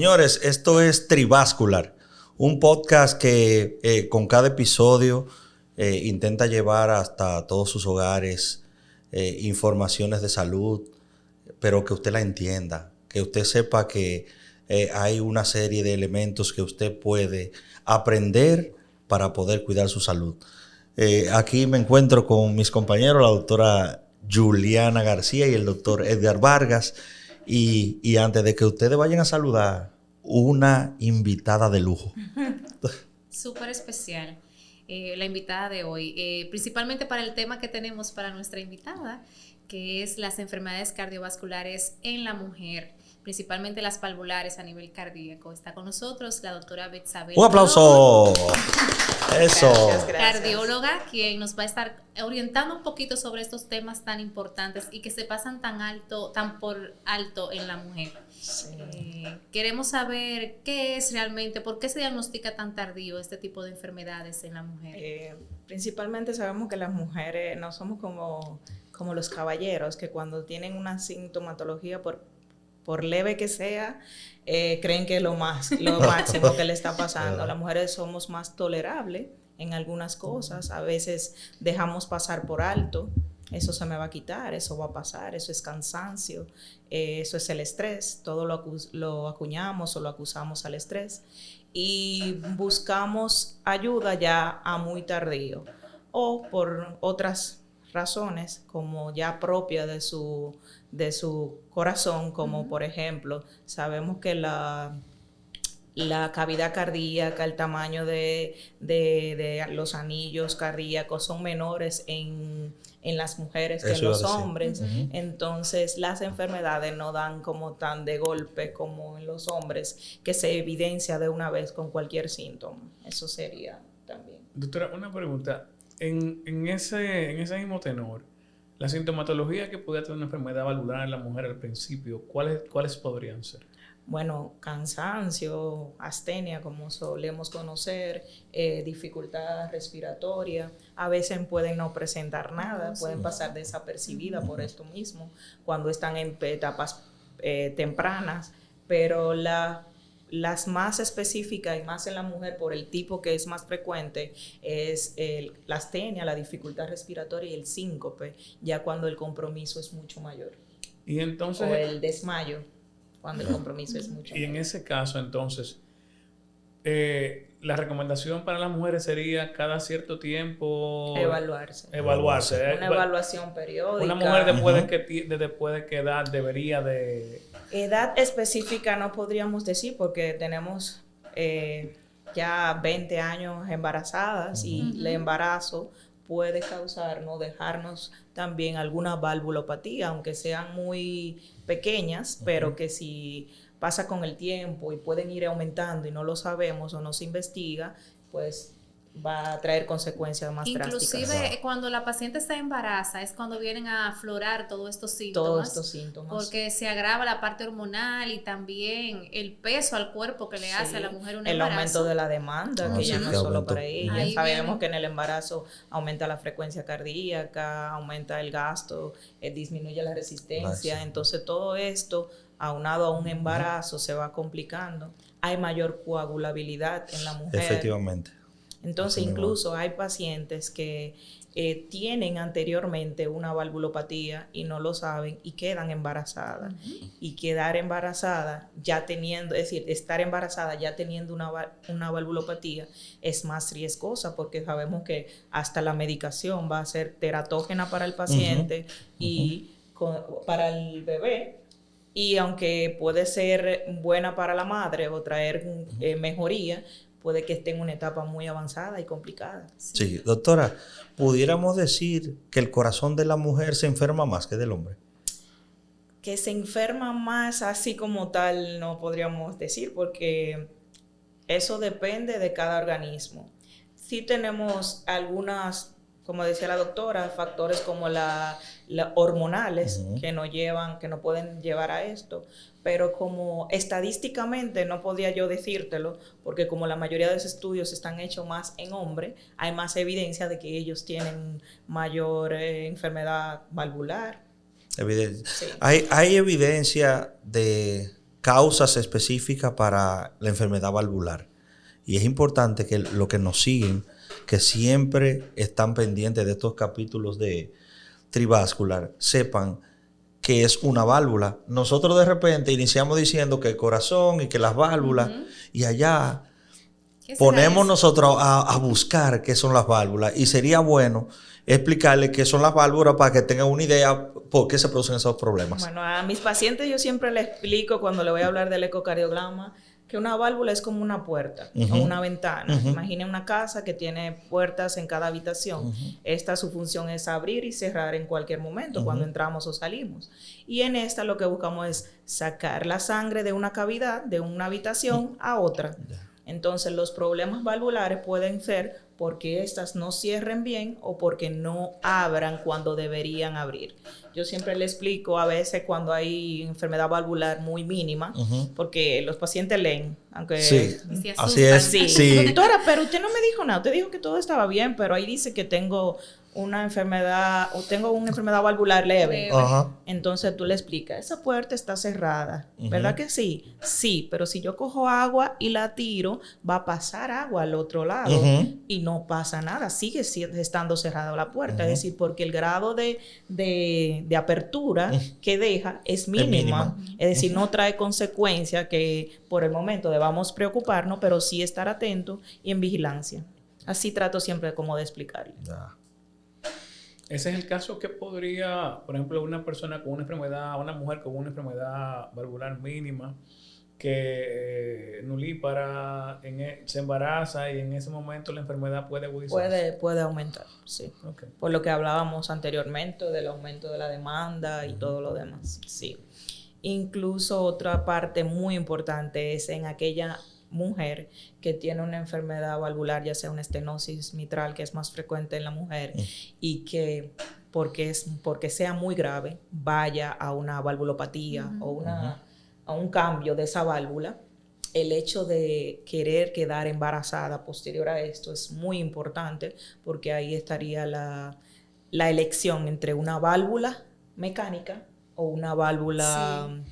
Señores, esto es Trivascular, un podcast que con cada episodio intenta llevar hasta todos sus hogares informaciones de salud, pero que usted la entienda, que usted sepa que hay una serie de elementos que usted puede aprender para poder cuidar su salud. Aquí me encuentro con mis compañeros, la doctora Juliana García y el doctor Edgar Vargas. Y antes de que ustedes vayan a saludar, una invitada de lujo. Súper especial la invitada de hoy, principalmente para el tema que tenemos para nuestra invitada, que es las enfermedades cardiovasculares en la mujer, principalmente las valvulares a nivel cardíaco. Está con nosotros la doctora Betsabel. ¡Un aplauso! Eso. Gracias. Cardióloga, quien nos va a estar orientando un poquito sobre estos temas tan importantes y que se pasan tan por alto en la mujer. Sí. Queremos saber qué es realmente, por qué se diagnostica tan tardío este tipo de enfermedades en la mujer. Principalmente sabemos que las mujeres no somos como los caballeros, que cuando tienen una sintomatología por leve que sea, creen que es lo máximo que le está pasando. Las mujeres somos más tolerables en algunas cosas, a veces dejamos pasar por alto, eso se me va a quitar, eso va a pasar, eso es cansancio, eso es el estrés, todo lo acuñamos o lo acusamos al estrés y buscamos ayuda ya a muy tardío o por otras razones como ya propia de su corazón, como por ejemplo, sabemos que la cavidad cardíaca, el tamaño de los anillos cardíacos son menores en las mujeres que en los hombres. Entonces, las enfermedades no dan como tan de golpe como en los hombres, que se evidencia de una vez con cualquier síntoma. Eso sería también. Doctora, una pregunta. En ese mismo tenor, la sintomatología que podría tener una enfermedad valvular en la mujer al principio, ¿cuáles podrían ser? Bueno, cansancio, astenia, como solemos conocer, dificultad respiratoria, a veces pueden no presentar nada, pueden pasar desapercibidas por esto mismo, cuando están en etapas tempranas, pero las más específicas y más en la mujer por el tipo que es más frecuente es la astenia, la dificultad respiratoria y el síncope, ya cuando el compromiso es mucho mayor. Y entonces, o el desmayo, cuando el compromiso es mucho mayor. Y en ese caso, entonces, la recomendación para las mujeres sería cada cierto tiempo evaluarse. Una evaluación periódica. Una mujer después de qué edad debería de... Edad específica no podríamos decir porque tenemos ya 20 años embarazadas y el embarazo puede causar, no dejarnos también alguna valvulopatía, aunque sean muy pequeñas, pero que si pasa con el tiempo y pueden ir aumentando y no lo sabemos o no se investiga, pues va a traer consecuencias más drásticas. Inclusive cuando la paciente está embarazada es cuando vienen a aflorar todos estos síntomas. Porque se agrava la parte hormonal y también el peso al cuerpo que le hace a la mujer un embarazo. El aumento de la demanda, que ya no es solo para ella. Ahí sabemos que en el embarazo aumenta la frecuencia cardíaca, aumenta el gasto, disminuye la resistencia. Entonces todo esto, aunado a un embarazo, se va complicando. Hay mayor coagulabilidad en la mujer. Efectivamente. Entonces, incluso hay pacientes que tienen anteriormente una valvulopatía y no lo saben y quedan embarazadas. Y quedar embarazada ya teniendo, es decir, estar embarazada ya teniendo una valvulopatía es más riesgosa porque sabemos que hasta la medicación va a ser teratógena para el paciente y para el bebé. Y aunque puede ser buena para la madre o traer mejoría, puede que esté en una etapa muy avanzada y complicada. Sí, doctora, ¿pudiéramos decir que el corazón de la mujer se enferma más que del hombre? Que se enferma más así como tal no podríamos decir, porque eso depende de cada organismo. Sí tenemos algunas, como decía la doctora, factores como la hormonales que nos pueden llevar a esto, pero como estadísticamente no podría yo decírtelo, porque como la mayoría de los estudios están hechos más en hombres, hay más evidencia de que ellos tienen mayor enfermedad valvular. Sí. Hay evidencia de causas específicas para la enfermedad valvular. Y es importante que los que nos siguen, que siempre están pendientes de estos capítulos de Trivascular, sepan que es una válvula. Nosotros de repente iniciamos diciendo que el corazón y que las válvulas, y allá ponemos nosotros a buscar qué son las válvulas. Y sería bueno explicarles qué son las válvulas para que tengan una idea por qué se producen esos problemas. Bueno, a mis pacientes yo siempre les explico cuando le voy a hablar del ecocardiograma que una válvula es como una puerta o una ventana. Imaginen una casa que tiene puertas en cada habitación. Esta, su función es abrir y cerrar en cualquier momento cuando entramos o salimos. Y en esta lo que buscamos es sacar la sangre de una cavidad, de una habitación a otra. Entonces los problemas valvulares pueden ser porque estas no cierren bien o porque no abran cuando deberían abrir. Yo siempre le explico a veces cuando hay enfermedad valvular muy mínima, porque los pacientes leen, aunque sí, así es. Sí. Doctora, pero usted no me dijo nada, usted dijo que todo estaba bien, pero ahí dice que tengo una enfermedad o tengo una enfermedad valvular leve. Entonces tú le explicas, esa puerta está cerrada, ¿verdad que sí? Sí, pero si yo cojo agua y la tiro, va a pasar agua al otro lado y no pasa nada, sigue estando cerrada la puerta, es decir, porque el grado de apertura que deja es mínima, es decir, no trae consecuencia que por el momento debamos preocuparnos, pero sí estar atentos y en vigilancia. Así trato siempre como de explicarle. Ese es el caso que podría, por ejemplo, una persona con una enfermedad, una mujer con una enfermedad valvular mínima, que nulípara, se embaraza y en ese momento la enfermedad puede agudizarse. Puede aumentar, sí. Okay. Por lo que hablábamos anteriormente del aumento de la demanda y todo lo demás, sí. Incluso otra parte muy importante es en aquella mujer que tiene una enfermedad valvular, ya sea una estenosis mitral, que es más frecuente en la mujer, y que porque sea muy grave, vaya a una valvulopatía o a un cambio de esa válvula. El hecho de querer quedar embarazada posterior a esto es muy importante, porque ahí estaría la elección entre una válvula mecánica o una válvula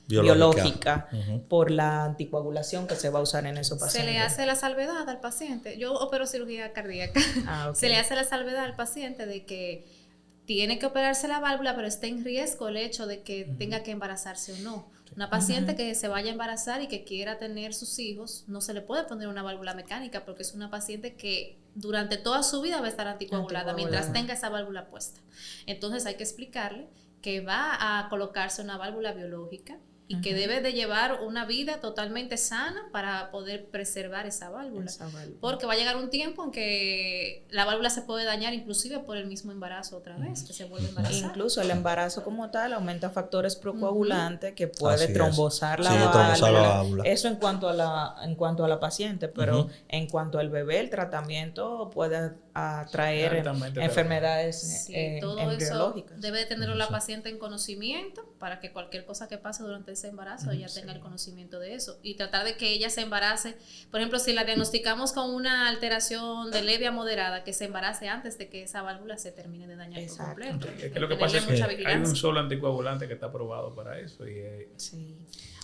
biológica por la anticoagulación que se va a usar en esos pacientes. Se le hace la salvedad al paciente. Yo opero cirugía cardíaca. Se le hace la salvedad al paciente de que tiene que operarse la válvula, pero está en riesgo el hecho de que tenga que embarazarse o no. Una paciente que se vaya a embarazar y que quiera tener sus hijos, no se le puede poner una válvula mecánica porque es una paciente que durante toda su vida va a estar anticoagulada mientras tenga esa válvula puesta. Entonces hay que explicarle que va a colocarse una válvula biológica y que debe de llevar una vida totalmente sana para poder preservar esa válvula. Porque va a llegar un tiempo en que la válvula se puede dañar inclusive por el mismo embarazo otra vez, que se vuelve a embarazar. Incluso el embarazo como tal aumenta factores procoagulantes que puede trombosar la válvula. Eso en cuanto a la paciente, pero en cuanto al bebé, el tratamiento puede atraer enfermedades todo embriológicas. Eso debe de tenerlo la paciente en conocimiento para que cualquier cosa que pase durante ese embarazo ella tenga el conocimiento de eso y tratar de que ella se embarace. Por ejemplo, si la diagnosticamos con una alteración de leve a moderada, que se embarace antes de que esa válvula se termine de dañar por completo. Es que lo que pasa es que hay un solo anticoagulante que está aprobado para eso y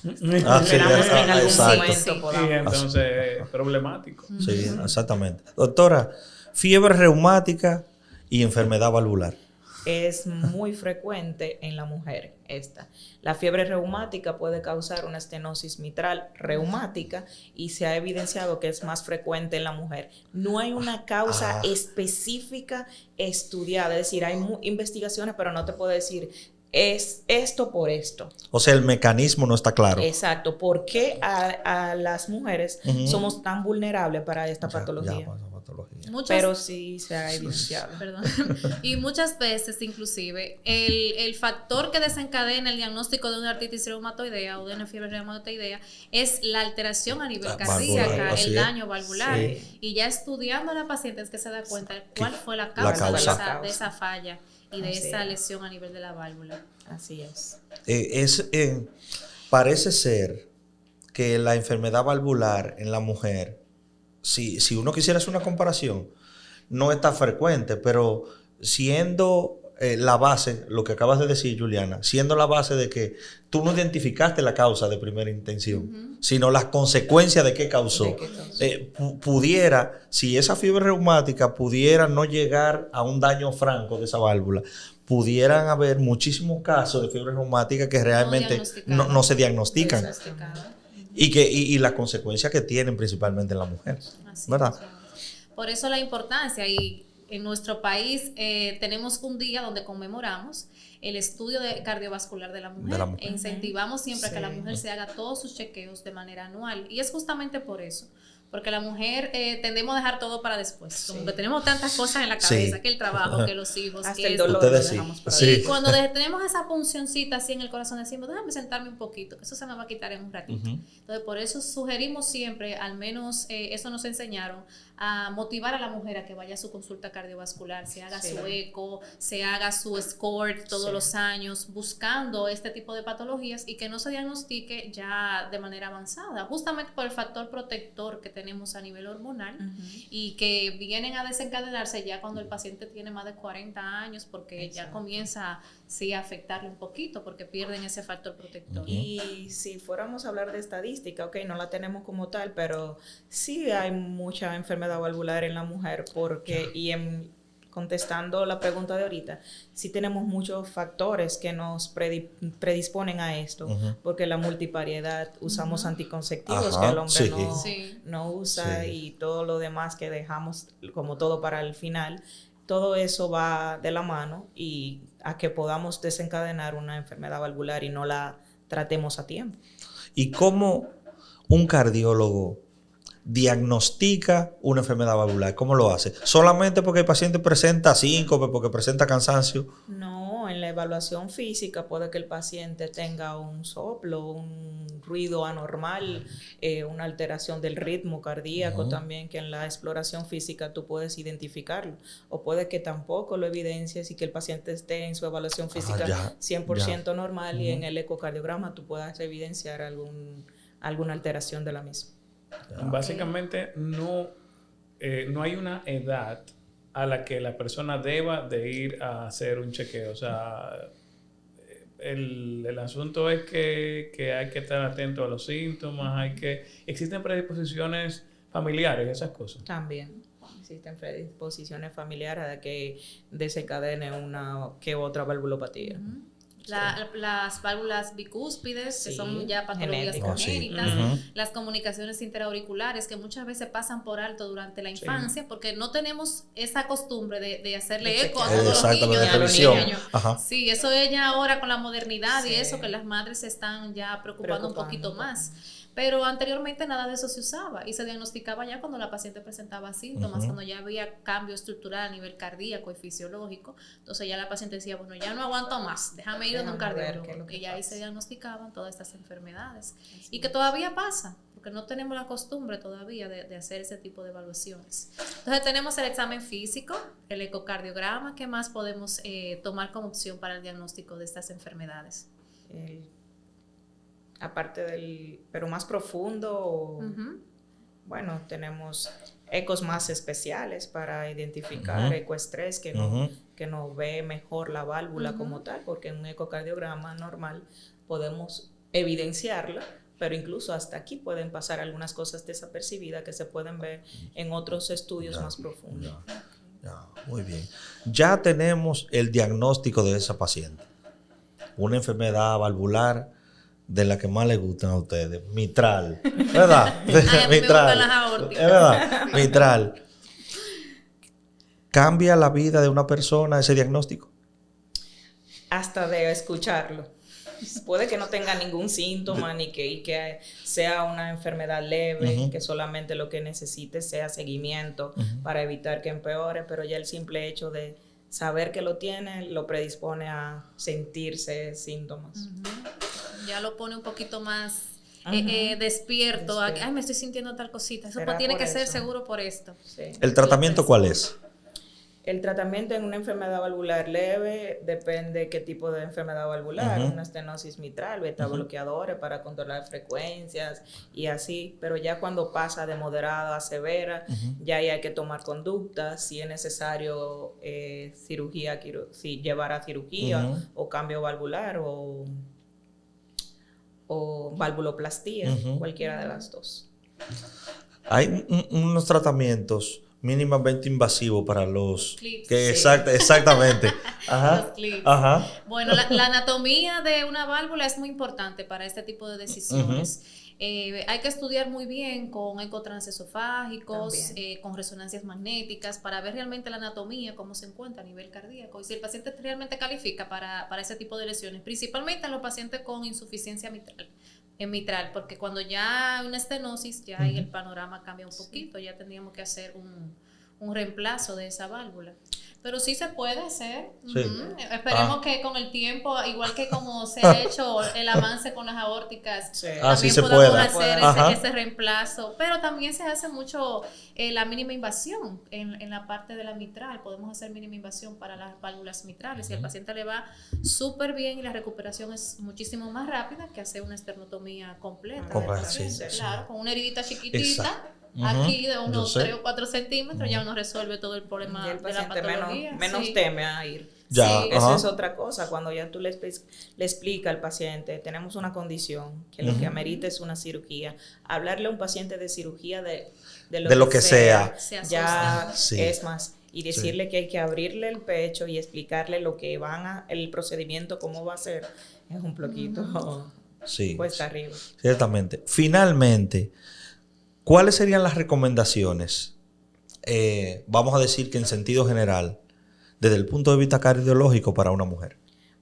esperamos que en algún momento podamos. Y entonces problemático. Sí, exactamente. Doctora, fiebre reumática y enfermedad valvular. Es muy frecuente en la mujer esta. La fiebre reumática puede causar una estenosis mitral reumática y se ha evidenciado que es más frecuente en la mujer. No hay una causa específica estudiada, es decir, hay investigaciones, pero no te puedo decir es esto por esto. O sea, el mecanismo no está claro. Exacto. ¿Por qué a las mujeres somos tan vulnerables para esta patología? Pero sí se ha evidenciado. Perdón. Y muchas veces, inclusive, el factor que desencadena el diagnóstico de una artritis reumatoidea o de una fiebre reumatoidea es la alteración a nivel cardíaca, el daño valvular. Sí. Y ya estudiando a la paciente es que se da cuenta de cuál fue la causa de esa falla y de esa lesión a nivel de la válvula. Así es. Parece ser que la enfermedad valvular en la mujer, si uno quisiera hacer una comparación, no está frecuente, pero siendo la base, lo que acabas de decir, Juliana, siendo la base de que tú no identificaste la causa de primera intención, sino las consecuencias de qué causó. ¿De qué causó? Pudiera, si esa fiebre reumática pudiera no llegar a un daño franco de esa válvula, pudieran haber muchísimos casos de fiebre reumática que realmente no se diagnostican. Y las consecuencias que tienen principalmente en la mujer. Así ¿verdad? Es. Por eso la importancia, y en nuestro país tenemos un día donde conmemoramos el estudio cardiovascular de la mujer. E incentivamos siempre a que la mujer se haga todos sus chequeos de manera anual. Y es justamente por eso. Porque la mujer tendemos a dejar todo para después. Como que tenemos tantas cosas en la cabeza, que el trabajo, que los hijos, hasta que el dolor ustedes lo dejamos para Y cuando tenemos esa puncioncita así en el corazón, decimos, déjame sentarme un poquito, que eso se me va a quitar en un ratito. Entonces, por eso sugerimos siempre, al menos eso nos enseñaron, a motivar a la mujer a que vaya a su consulta cardiovascular, se haga su eco, se haga su SCORT todos los años, buscando este tipo de patologías y que no se diagnostique ya de manera avanzada, justamente por el factor protector que tenemos a nivel hormonal y que vienen a desencadenarse ya cuando el paciente tiene más de 40 años porque ya comienza a afectarle un poquito porque pierden ese factor protector. Y si fuéramos a hablar de estadística, ok, no la tenemos como tal, pero sí hay mucha enfermedad valvular en la mujer porque, contestando la pregunta de ahorita, sí tenemos muchos factores que nos predisponen a esto, porque la multivariedad, usamos anticonceptivos que el hombre no usa y todo lo demás que dejamos como todo para el final, todo eso va de la mano y a que podamos desencadenar una enfermedad valvular y no la tratemos a tiempo. ¿Y cómo un cardiólogo diagnostica una enfermedad valvular? ¿Cómo lo hace? ¿Solamente porque el paciente presenta síncope, porque presenta cansancio? No, en la evaluación física puede que el paciente tenga un soplo, un ruido anormal, una alteración del ritmo cardíaco también, que en la exploración física tú puedes identificarlo. O puede que tampoco lo evidencies y que el paciente esté en su evaluación física 100% normal y en el ecocardiograma tú puedas evidenciar alguna alteración de la misma. Básicamente no hay una edad a la que la persona deba de ir a hacer un chequeo. O sea, el asunto es que hay que estar atento a los síntomas, existen predisposiciones familiares, esas cosas. También existen predisposiciones familiares a que desencadene una que otra valvulopatía. Las válvulas bicúspides, que son ya patologías congénitas, las comunicaciones interauriculares, que muchas veces pasan por alto durante la infancia, porque no tenemos esa costumbre de hacerle eco a todos los niños. Sí, eso es ya ahora con la modernidad y eso, que las madres se están ya preocupando un poquito más. Pero anteriormente nada de eso se usaba y se diagnosticaba ya cuando la paciente presentaba síntomas, cuando ya había cambio estructural a nivel cardíaco y fisiológico. Entonces ya la paciente decía, bueno, ya no aguanto más, déjame ir a un cardiólogo. Y ya ahí se diagnosticaban todas estas enfermedades. Y que todavía pasa, porque no tenemos la costumbre todavía de hacer ese tipo de evaluaciones. Entonces tenemos el examen físico, el ecocardiograma. ¿Qué más podemos tomar como opción para el diagnóstico de estas enfermedades? Aparte pero más profundo, bueno, tenemos ecos más especiales para identificar ecoestrés que nos ve mejor la válvula como tal, porque en un ecocardiograma normal podemos evidenciarla, pero incluso hasta aquí pueden pasar algunas cosas desapercibidas que se pueden ver en otros estudios más profundos. Muy bien. Ya tenemos el diagnóstico de esa paciente. Una enfermedad valvular de la que más les gustan a ustedes, mitral, ¿verdad? Mitral, las aórticas. Es verdad, mitral. ¿Cambia la vida de una persona ese diagnóstico? Hasta de escucharlo. Puede que no tenga ningún síntoma ni que sea una enfermedad leve, que solamente lo que necesite sea seguimiento para evitar que empeore, pero ya el simple hecho de saber que lo tiene lo predispone a sentirse síntomas. Ya lo pone un poquito más despierto. Ay, me estoy sintiendo tal cosita. Eso tiene que ser seguro por esto. ¿El tratamiento cuál es? El tratamiento en una enfermedad valvular leve depende qué tipo de enfermedad valvular, una estenosis mitral, beta bloqueadores para controlar frecuencias y así, pero ya cuando pasa de moderada a severa, ya ahí hay que tomar conductas, si es necesario cirugía, si llevar a cirugía o cambio valvular o valvuloplastía, cualquiera de las dos. Hay unos tratamientos mínimamente invasivos para los clips. Que exactamente. Ajá. Los clips. Ajá. Bueno, la anatomía de una válvula es muy importante para este tipo de decisiones. Hay que estudiar muy bien con ecotransesofágicos, con resonancias magnéticas, para ver realmente la anatomía, cómo se encuentra a nivel cardíaco y si el paciente realmente califica para ese tipo de lesiones, principalmente en los pacientes con insuficiencia mitral, porque cuando ya hay una estenosis, ya ahí el panorama cambia un poquito, ya tendríamos que hacer un reemplazo de esa válvula. Pero sí se puede hacer. Sí. Esperemos que con el tiempo, igual que como se ha hecho el avance con las aórticas, también sí se podamos puede. hacer ese reemplazo. Pero también se hace mucho la mínima invasión en la parte de la mitral. Podemos hacer mínima invasión para las válvulas mitrales. Y al paciente le va súper bien y la recuperación es muchísimo más rápida que hacer una esternotomía completa. Claro, con una heridita chiquitita. Exacto. Aquí de unos 3 o 4 centímetros ya uno resuelve todo el problema el de la patología. menos teme a ir. Ya, eso es otra cosa. Cuando ya tú le explica al paciente, tenemos una condición que lo que amerita es una cirugía. Hablarle a un paciente de cirugía de lo que sea ya es más. Y decirle que hay que abrirle el pecho y explicarle lo que el procedimiento, cómo va a ser, es un poquito cuesta arriba. Ciertamente. Finalmente, ¿cuáles serían las recomendaciones? Vamos a decir que en sentido general, desde el punto de vista cardiológico para una mujer.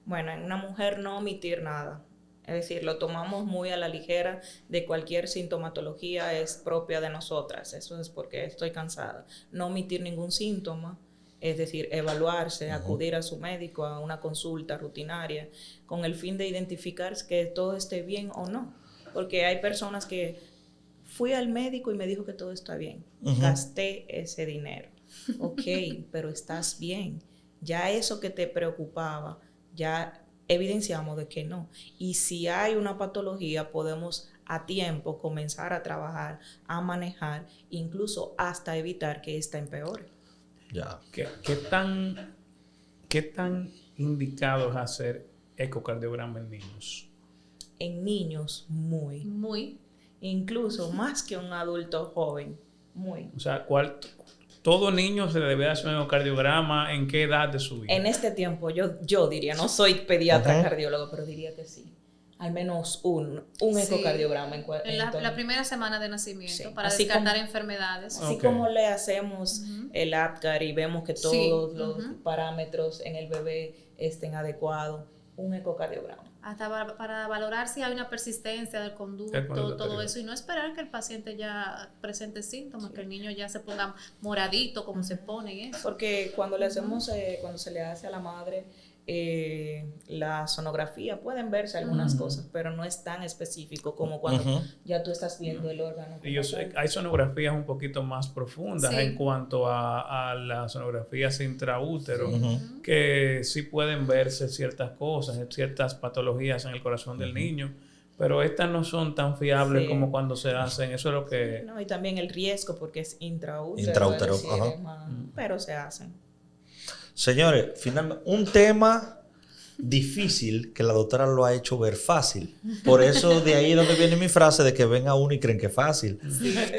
Bueno, en una mujer no omitir nada. Es decir, lo tomamos muy a la ligera de cualquier sintomatología es propia de nosotras. Eso es porque estoy cansada. No omitir ningún síntoma, es decir, evaluarse, acudir a su médico a una consulta rutinaria con el fin de identificar que todo esté bien o no. Porque hay personas que fui al médico y me dijo que todo está bien. Gasté ese dinero. Ok, pero estás bien. Ya eso que te preocupaba, ya evidenciamos de que no. Y si hay una patología, podemos a tiempo comenzar a trabajar, a manejar, incluso hasta evitar que ésta empeore. Ya. ¿Qué tan indicado es hacer ecocardiograma en niños? En niños, muy. Incluso más que un adulto joven, muy. O sea, todo niño se debe hacer un ecocardiograma, ¿en qué edad de su vida? En este tiempo, yo diría, no soy pediatra cardiólogo, pero diría que sí. Al menos un ecocardiograma en la primera semana de nacimiento, para descartar enfermedades. Así como le hacemos el APGAR y vemos que todos los parámetros en el bebé estén adecuados, un ecocardiograma. Hasta para valorar si hay una persistencia del conducto, todo eso, y no esperar que el paciente ya presente síntomas, que el niño ya se ponga moradito como se pone y eso. Porque cuando le hacemos, cuando se le hace a la madre la sonografía, pueden verse algunas cosas, pero no es tan específico como cuando ya tú estás viendo el órgano. Y hay sonografías un poquito más profundas en cuanto a las sonografías intraútero, que sí pueden verse ciertas cosas, ciertas patologías en el corazón del niño, pero estas no son tan fiables como cuando se hacen. Eso es lo que... No, y también el riesgo, porque es intraútero. Intraútero, pero se hacen. Señores, finalmente, un tema difícil que la doctora lo ha hecho ver fácil. Por eso de ahí es donde viene mi frase de que ven a uno y creen que es fácil.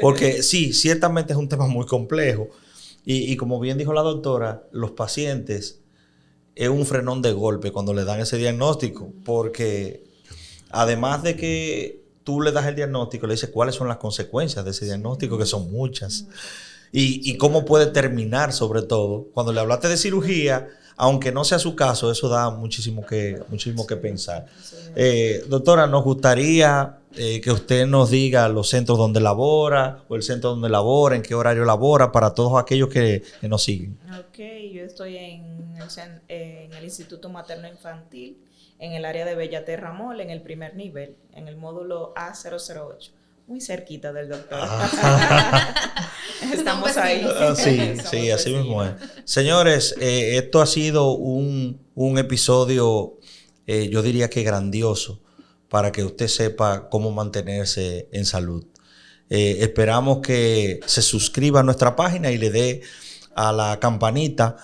Porque sí, ciertamente es un tema muy complejo. Y como bien dijo la doctora, los pacientes es un frenón de golpe cuando le dan ese diagnóstico. Porque además de que tú le das el diagnóstico, le dices cuáles son las consecuencias de ese diagnóstico, que son muchas. Y cómo puede terminar, sobre todo. Cuando le hablaste de cirugía, aunque no sea su caso, eso da muchísimo que pensar. Doctora, nos gustaría que usted nos diga los centros donde labora, o el centro donde labora, en qué horario labora, para todos aquellos que nos siguen. Ok, yo estoy en el Instituto Materno Infantil, en el área de Bellaterra Mall, en el primer nivel, en el módulo A008. Muy cerquita del doctor. Estamos ahí. Sí, así mismo es. Señores, esto ha sido un episodio, yo diría que grandioso, para que usted sepa cómo mantenerse en salud. Esperamos que se suscriba a nuestra página y le dé a la campanita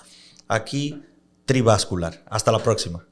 aquí Trivascular. Hasta la próxima.